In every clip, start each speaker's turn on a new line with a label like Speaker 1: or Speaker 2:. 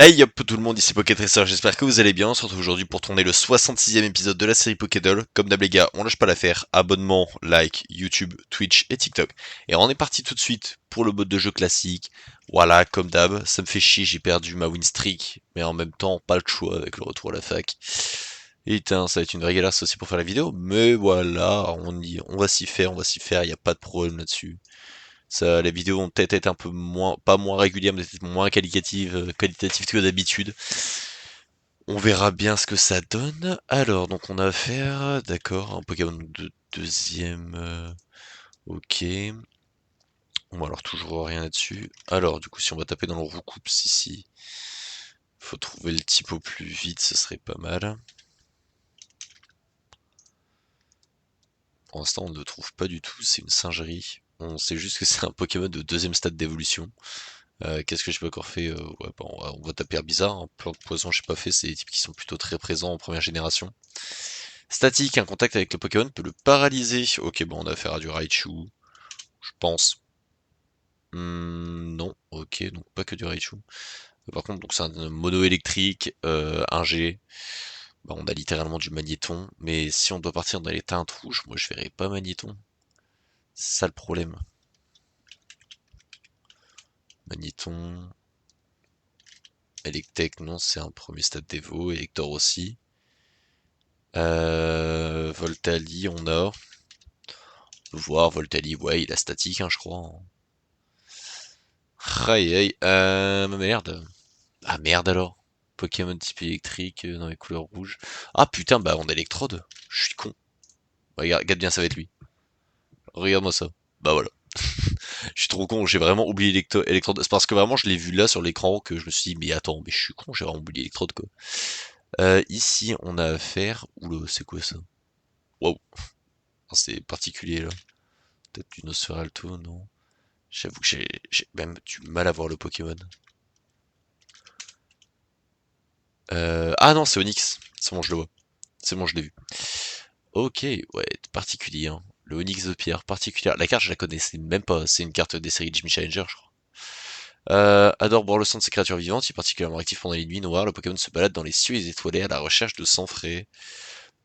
Speaker 1: Hey yop tout le monde, ici Pokétracer, j'espère que vous allez bien. On se retrouve aujourd'hui pour tourner le 66e épisode de la série Pokédoll. Comme d'hab les gars, on lâche pas l'affaire, abonnement, like, YouTube, Twitch et TikTok. Et on est parti tout de suite pour le mode de jeu classique. Voilà, comme d'hab, ça me fait chier, j'ai perdu ma win streak, mais en même temps, pas le choix avec le retour à la fac. Et putain, ça va être une vraie galère ça aussi pour faire la vidéo, mais voilà, on va s'y faire, y a pas de problème là-dessus. Ça, les vidéos vont peut-être être un peu moins, pas moins régulières, mais peut-être moins qualitatives que d'habitude. On verra bien ce que ça donne. Alors, donc on a affaire, d'accord, un Pokémon de deuxième. Ok. Bon, alors toujours rien là-dessus. Alors, du coup, si on va taper dans le Roucoups ici, faut trouver le type au plus vite, ce serait pas mal. Pour l'instant, on ne le trouve pas du tout, c'est une singerie. On sait juste que c'est un Pokémon de deuxième stade d'évolution. Qu'est-ce que j'ai pas encore fait ouais, bah, on va taper bizarre, hein. Plante poison, j'ai pas fait, c'est des types qui sont plutôt très présents en première génération. Statique, un contact avec le Pokémon peut le paralyser. Ok, bon, on a affaire à du Raichu, je pense. Non, ok, donc pas que du Raichu. Par contre, donc c'est un mono électrique, un G. Bah, on a littéralement du Magnéton, mais si on doit partir dans les teintes rouges, moi je verrais pas Magnéton. C'est ça le problème. Magnéton, Electek, non, c'est un premier stade d'Evo, Elector aussi. Voltali, on a. On peut voir Voltali, ouais, il a statique, hein, je crois. Aïe aïe, merde. Ah merde alors. Pokémon type électrique dans les couleurs rouges. Ah putain, bah on a Electrode. Je suis con. Regarde bien, ça va être lui. Regarde-moi ça. Bah voilà. Je suis trop con, j'ai vraiment oublié Electrode. C'est parce que vraiment je l'ai vu là sur l'écran que je me suis dit, mais attends, mais je suis con, j'ai vraiment oublié Electrode quoi. Ici, on a affaire. Oula, c'est quoi ça? Waouh, c'est particulier là. Peut-être du Nosferalto, non? J'avoue que j'ai même du mal à voir le Pokémon. Ah non, c'est Onyx. C'est bon, je le vois. C'est bon, je l'ai vu. Ok, ouais, particulier, hein. Le Onyx de pierre, particulière. La carte, je la connaissais même pas. C'est une carte des séries Jimmy Challenger, je crois. Adore boire le sang de ses créatures vivantes, il est particulièrement actif pendant les nuits noires. Le Pokémon se balade dans les cieux étoilés à la recherche de sang frais.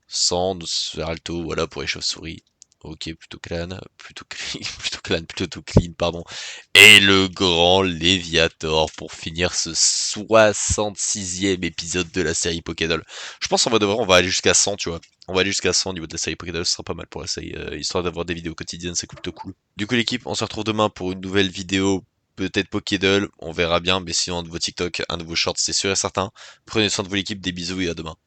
Speaker 1: Sang, Nosferalto, voilà pour les chauves-souris. Ok, plutôt clan, plutôt clean, plutôt clan, plutôt clean, pardon. Et le grand Léviator pour finir ce 66e épisode de la série Pokédoll. Je pense en vrai de vrai, on va aller jusqu'à 100, tu vois. On va aller jusqu'à 100 au niveau de la série Pokédoll, ce sera pas mal pour la série, histoire d'avoir des vidéos quotidiennes, c'est plutôt cool. Du coup l'équipe, on se retrouve demain pour une nouvelle vidéo, peut-être Pokédoll, on verra bien, mais sinon un nouveau TikTok, un nouveau short, c'est sûr et certain. Prenez soin de vous l'équipe, des bisous et à demain.